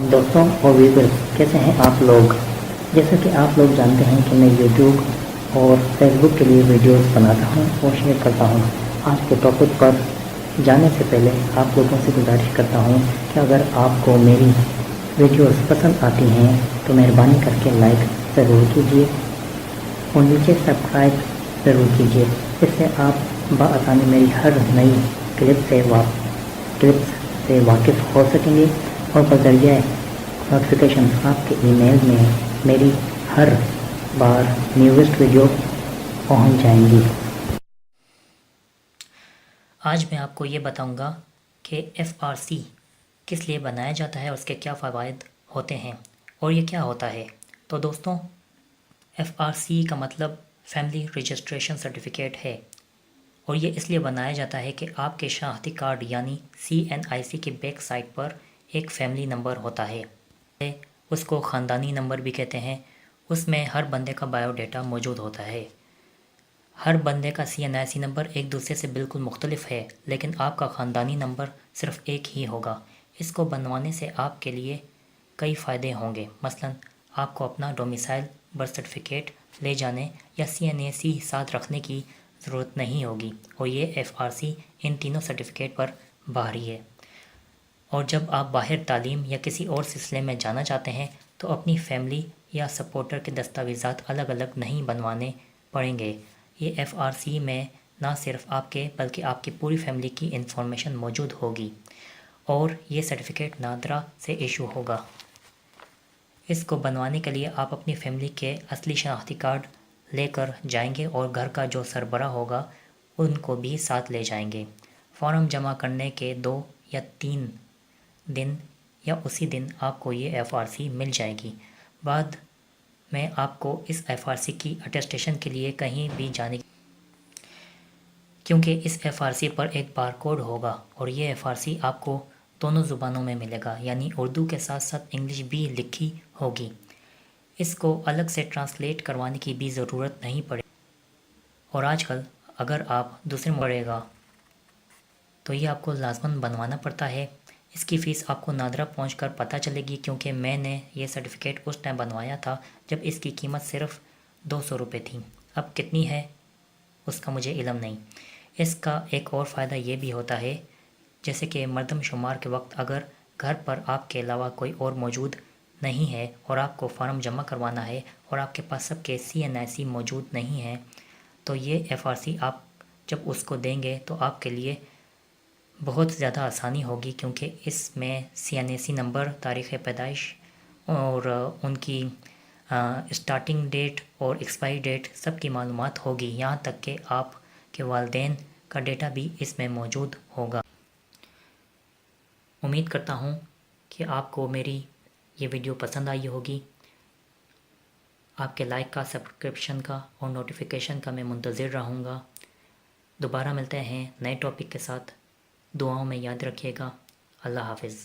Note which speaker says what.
Speaker 1: دوستوں اور ویورز، کیسے ہیں آپ لوگ؟ جیسا کہ آپ لوگ جانتے ہیں کہ میں یوٹیوب اور فیس بک کے لیے ویڈیوز بناتا ہوں اور شیئر کرتا ہوں۔ آج کے ٹاپک پر جانے سے پہلے آپ لوگوں سے گزارش کرتا ہوں کہ اگر آپ کو میری ویڈیوز پسند آتی ہیں تو مہربانی کر کے لائک ضرور کیجیے اور نیچے سبسکرائب ضرور کیجیے۔ اس سے آپ بآسانی میری ہر نئی کلپ سے واقف ہو سکیں گے اور بذریعہ نوٹیفیکیشن آپ کے ای میل میں میری ہر بار نیوزسٹ ویڈیو پہنچ جائیں گی۔
Speaker 2: آج میں آپ کو یہ بتاؤں گا کہ FRC کس لیے بنایا جاتا ہے اور اس کے کیا فوائد ہوتے ہیں اور یہ کیا ہوتا ہے۔ تو دوستوں، FRC کا مطلب فیملی رجسٹریشن سرٹیفکیٹ ہے اور یہ اس لیے بنایا جاتا ہے کہ آپ کے شناختی کارڈ یعنی CNIC کے بیک سائڈ پر ایک فیملی نمبر ہوتا ہے، اس کو خاندانی نمبر بھی کہتے ہیں۔ اس میں ہر بندے کا بایو ڈیٹا موجود ہوتا ہے۔ ہر بندے کا CNIC نمبر ایک دوسرے سے بالکل مختلف ہے، لیکن آپ کا خاندانی نمبر صرف ایک ہی ہوگا۔ اس کو بنوانے سے آپ کے لیے کئی فائدے ہوں گے، مثلا آپ کو اپنا ڈومیسائل برتھ سرٹیفکیٹ لے جانے یا CNIC ساتھ رکھنے کی ضرورت نہیں ہوگی اور یہ FRC ان تینوں سرٹیفکیٹ پر باہری ہے۔ اور جب آپ باہر تعلیم یا کسی اور سلسلے میں جانا چاہتے ہیں تو اپنی فیملی یا سپورٹر کے دستاویزات الگ الگ نہیں بنوانے پڑیں گے۔ یہ FRC میں نہ صرف آپ کے بلکہ آپ کی پوری فیملی کی انفارمیشن موجود ہوگی اور یہ سرٹیفکیٹ نادرا سے ایشو ہوگا۔ اس کو بنوانے کے لیے آپ اپنی فیملی کے اصلی شناختی کارڈ لے کر جائیں گے اور گھر کا جو سربراہ ہوگا ان کو بھی ساتھ لے جائیں گے۔ فارم جمع کرنے کے 2 یا 3 دن یا اسی دن آپ کو یہ FRC مل جائے گی۔ بعد میں آپ کو اس FRC کی اٹیسٹیشن کے لیے کہیں بھی جانے کیونکہ اس FRC پر ایک بار کوڈ ہوگا اور یہ FRC آپ کو دونوں زبانوں میں ملے گا، یعنی اردو کے ساتھ ساتھ انگلش بھی لکھی ہوگی۔ اس کو الگ سے ٹرانسلیٹ کروانے کی بھی ضرورت نہیں پڑے اور آج کل اگر آپ دوسرے پڑے گا تو یہ آپ کو لازماً بنوانا پڑتا ہے۔ اس کی فیس آپ کو نادرا پہنچ کر پتہ چلے گی، کیونکہ میں نے یہ سرٹیفکیٹ اس ٹائم بنوایا تھا جب اس کی قیمت صرف 200 روپے تھی۔ اب کتنی ہے اس کا مجھے علم نہیں۔ اس کا ایک اور فائدہ یہ بھی ہوتا ہے، جیسے کہ مردم شمار کے وقت اگر گھر پر آپ کے علاوہ کوئی اور موجود نہیں ہے اور آپ کو فارم جمع کروانا ہے اور آپ کے پاس سب کے CNIC موجود نہیں ہیں تو یہ FRC آپ جب اس کو دیں گے تو آپ کے لیے بہت زیادہ آسانی ہوگی، کیونکہ اس میں CNIC نمبر، تاریخ پیدائش اور ان کی اسٹارٹنگ ڈیٹ اور ایکسپائری ڈیٹ سب کی معلومات ہوگی، یہاں تک کہ آپ کے والدین کا ڈیٹا بھی اس میں موجود ہوگا۔ امید کرتا ہوں کہ آپ کو میری یہ ویڈیو پسند آئی ہوگی۔ آپ کے لائک کا، سبسکرپشن کا اور نوٹیفیکیشن کا میں منتظر رہوں گا۔ دوبارہ ملتے ہیں نئے ٹاپک کے ساتھ۔ دعاؤں میں یاد رکھیے گا۔ اللہ حافظ۔